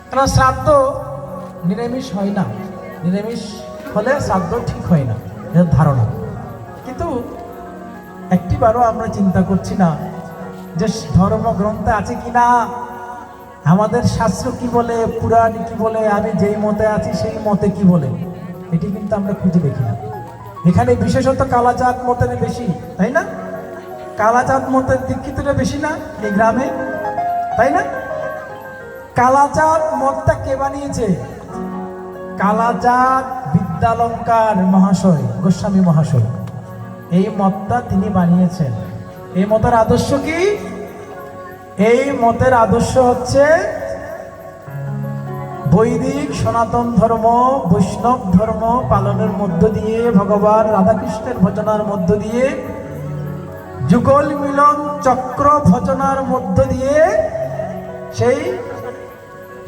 কারণ শ্রাদ্ধ নিরামিষ হয় না, নিরামিষ হলে শ্রাদ্ধ ঠিক হয় না, এর ধারণা। কিন্তু একটিবারও আমরা চিন্তা করছি না যে ধর্মগ্রন্থে আছে কিনা, আমাদের শাস্ত্র কি বলে, পুরাণ কি বলে, আমি যেই মতে আছি সেই মতে কি বলে, এটি কিন্তু আমরা খুঁজে দেখি না। এখানে বিশেষত কালাচাঁদ মতের বেশি, তাই না? কালাচাঁদ মতের দীক্ষিতরা বেশি না এই গ্রামে, তাই না? কালাচাঁদ মতটা কে বানিয়েছে? কালাচাঁদ বিদ্যালঙ্কার মহাশয়, গোস্বামী মহাশয়, এই মতটা তিনি বানিয়েছেন। এই মতের আদর্শ কি? এই মতের আদর্শ হচ্ছে বৈদিক সনাতন ধর্ম, বৈষ্ণব ধর্ম পালনের মধ্য দিয়ে, ভগবান রাধাকৃষ্ণের ভজনার মধ্য দিয়ে, যুগল মিলন চক্র ভজনার মধ্য দিয়ে সেই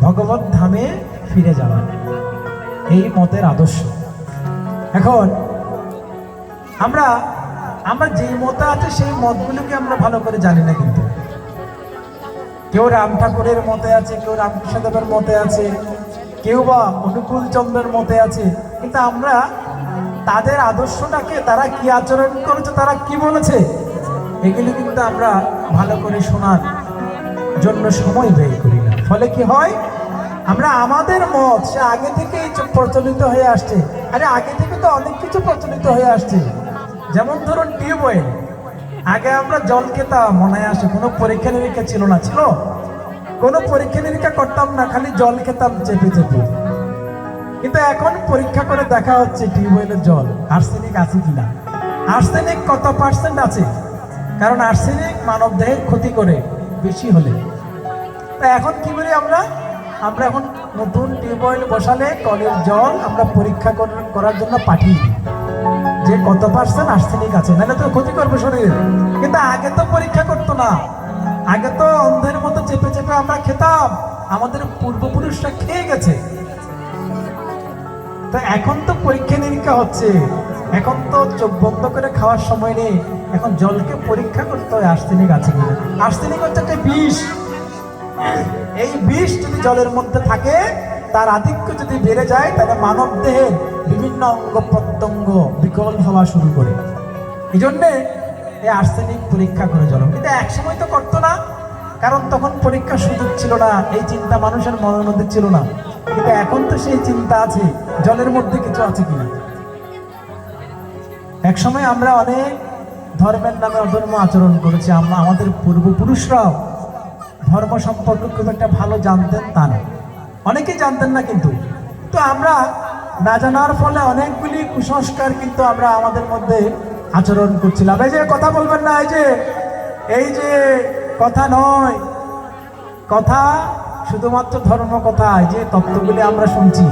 ভগবত ধামে ফিরে যাওয়া, এই মতের আদর্শ। এখন আমরা যেই মতে আছে সেই মতগুলোকে আমরা ভালো করে জানি না। কিন্তু কেউ রাম ঠাকুরের মতে আছে, কেউ রামকৃষ্ণদেবের মতে আছে, কেউ বা অনুকূল চন্দ্রের মতে আছে, কিন্তু আমরা তাদের আদর্শটাকে, তারা কি আচরণ করেছে, তারা কি বলেছে, এগুলি কিন্তু আমরা ভালো করে শোনার জন্য সময় ব্যয় করি না। ফলে কি হয়, আমরা আমাদের মত সে আগে থেকেই প্রচলিত হয়ে আসছে। আরে আগে থেকে তো অনেক কিছু প্রচলিত হয়ে আসছে। যেমন ধরুন টিউবওয়েল, আগে আমরা জল খেতাম, মনে আসে কোনো পরীক্ষা নিরীক্ষা ছিল না, ছিল কোনো পরীক্ষা নিরীক্ষা করতাম না, খালি জল খেতাম চেপে চেপে। কিন্তু এখন পরীক্ষা করে দেখা হচ্ছে টিউবওয়েলের জল আর্সেনিক আছে কিনা। আর্সেনিক কত পার্সেন্ট আছে, কারণ আর্সেনিক মানব দেহের ক্ষতি করে বেশি হলে। তা এখন কি করি আমরা এখন নতুন টিউবওয়েল বসালে কলের জল আমরা পরীক্ষা করার জন্য পাঠিয়ে দিই যে কত পার্সেন্ট আর্সেনিক আছে, নাহলে তো ক্ষতি করবে শরীরে। কিন্তু আগে তো পরীক্ষা করতো না, আগে তো অন্ধের মতো চেপে চেপে আমরা খেতাম, আমাদের পূর্বপুরুষরা খেয়ে গেছে। তো এখন তো পরীক্ষা নিরীক্ষা হচ্ছে, এখন তো চোখ বন্ধ করে খাওয়ার সময় নেই, এখন জলকে পরীক্ষা করতে হয় আর্সেনিক আছে কিনা। আর্সেনিক হচ্ছে একটা বিষ, এই বিষ যদি জলের মধ্যে থাকে, তার আধিক্য যদি বেড়ে যায়, তাহলে মানব দেহের বিভিন্ন অঙ্গ প্রত্যঙ্গ বিকল হওয়া শুরু করে। এই জন্যে এই আর্সেনিক পরীক্ষা করে জল, কিন্তু একসময় তো করতো না, কারণ তখন পরীক্ষার সুযোগ ছিল না, এই চিন্তা মানুষের মনের মধ্যে ছিল না। কিন্তু এখন তো সেই চিন্তা আছে, জলের মধ্যে কিছু আছে কিনা। এক সময় আমরা অনেক ধর্মের নামে অধর্ম আচরণ করেছি। আমাদের পূর্বপুরুষরাও ধর্ম সম্পর্কে খুব একটা ভালো জানতেন তা না, অনেকেই জানতেন না। কিন্তু তো আমরা না জানার ফলে অনেকগুলি কুসংস্কার কিন্তু আমরা আমাদের মধ্যে আচরণ করছিলাম। এই যে কথা বলবেন না, এই যে কথা নয়, কথা শুধুমাত্র ধর্ম কথা, যে তত্ত্বগুলি আমরা শুনছি,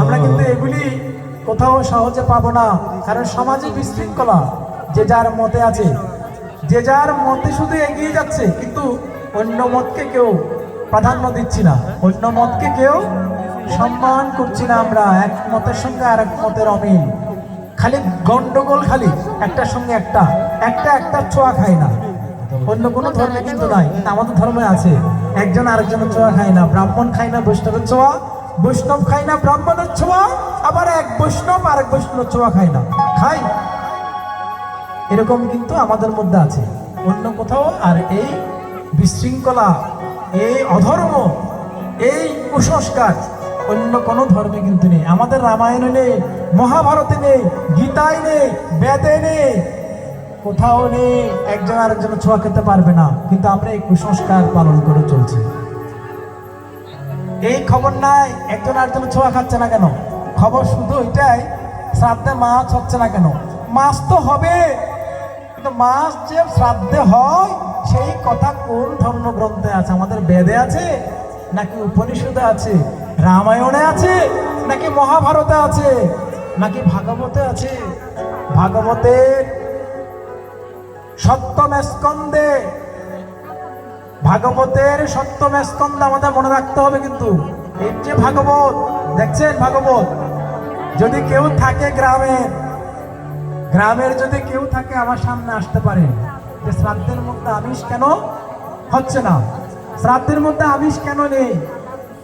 আমরা কিন্তু এগুলি কোথাও সহজে পাবো না। কারণ সমাজে বিশৃঙ্খলা, যে যার মতে আছে, যে যার মতে শুধু এগিয়ে যাচ্ছে, কিন্তু অন্য মতকে কেউ প্রাধান্য দিচ্ছি না, অন্য মতকে কেউ সম্মান করছি না। আমরা এক মতের সঙ্গে আর এক মতের অমিল, খালি গন্ডগোল, খালি একটার সঙ্গে একটা ছোঁয়া খায় না। অন্য কোনো ধর্মে কিন্তু নাই, আমাদের ধর্মে আছে, একজন আরেকজনের ছোঁয়া খায় না। ব্রাহ্মণ খায় না বৈষ্ণবের ছোঁয়া, বৈষ্ণব খায় না ব্রাহ্মণের ছোঁয়া, আবার এক বৈষ্ণব আরেক বৈষ্ণবের ছোঁয়া খায় না, খায়। এরকম কিন্তু আমাদের মধ্যে আছে, অন্য কোথাও। আর এই বিশৃঙ্খলা, এই অধর্ম, এই কুসংস্কার অন্য কোনো ধর্মে কিন্তু নেই। আমাদের রামায়ণে নেই, মহাভারতে নেই, গীতায় নেই, বেদে নেই, কোথাও নেই একজন আরেকজনের ছোঁয়া খেতে পারবে না। কিন্তু আমরা এই কুসংস্কার পালন করে চলছি। এই খবর নাই একজন আরেকজনের ছোঁয়া খাচ্ছে না কেন, খবর শুধু এটাই শ্রাদ্ধে মাছ হচ্ছে না কেন। মাছ তো হবে, কিন্তু মাছ যে শ্রাদ্ধে হয় সেই কথা কোন ধর্মগ্রন্থে আছে? আমাদের বেদে আছে নাকি উপনিষদে আছে, রামায়ণে আছে নাকি মহাভারতে আছে নাকি ভাগবতে আছে? ভাগবতের সপ্তম স্কন্ধে, ভাগবতের সপ্তম স্কন্ধ আমাদের মনে রাখতে হবে। কিন্তু এই যে ভাগবত দেখছেন, ভাগবত যদি কেউ থাকে গ্রামের যদি কেউ থাকে, আমার সামনে আসতে পারে যে শ্রাদ্ধের মধ্যে আমিষ কেন হচ্ছে না, শ্রাদ্ধের মধ্যে আমিষ কেন নেই,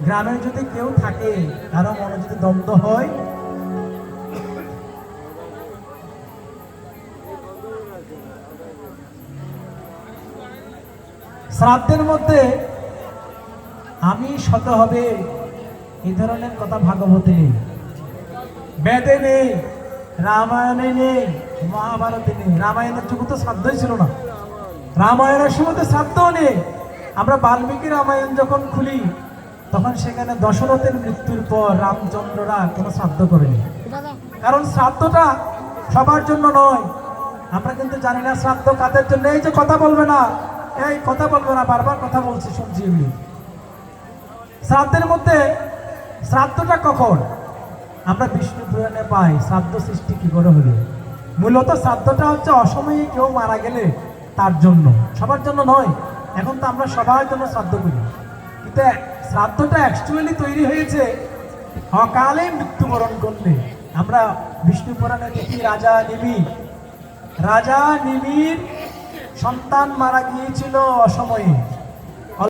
গ্রামে যদি কেউ থাকে, কারো মনে যদি দ্বন্দ্ব হয়, শ্রাদ্ধের মধ্যে আমি শত হবে এই ধরনের কথা ভাগবতে নেই, বেদে নেই, রামায়ণে নেই, মহাভারতে নেই। রামায়ণের যুগে তো শ্রাদ্ধই ছিল না, রামায়ণের সময় তো শ্রাদ্ধও নেই। আমরা বাল্মীকি রামায়ণ যখন খুলি তখন সেখানে দশরথের মৃত্যুর পর রামচন্দ্ররা কোনো শ্রাদ্ধ করেনি, কারণ শ্রাদ্ধটা সবার জন্য নয়। আমরা কিন্তু জানি না শ্রাদ্ধ কাদের জন্য। এই যে কথা বলবে না, এই কথা বলবে না, বারবার কথা বলছি, শুনছি এগুলি। শ্রাদ্ধের মধ্যে শ্রাদ্ধটা কখন? আমরা বিষ্ণু পুরাণে পাই শ্রাদ্ধ সৃষ্টি কি করে হলো। মূলত শ্রাদ্ধটা হচ্ছে অসময়ে কেউ মারা গেলে তার জন্য, সবার জন্য নয়। এখন তো আমরা সবার জন্য শ্রাদ্ধ করি, কিন্তু শ্রাদ্ধটা অ্যাকচুয়ালি তৈরি হয়েছে অকালে মৃত্যুবরণ করলে। আমরা বিষ্ণু পুরাণে দেখি রাজা নিমির সন্তান মারা গিয়েছিল অসময়ে,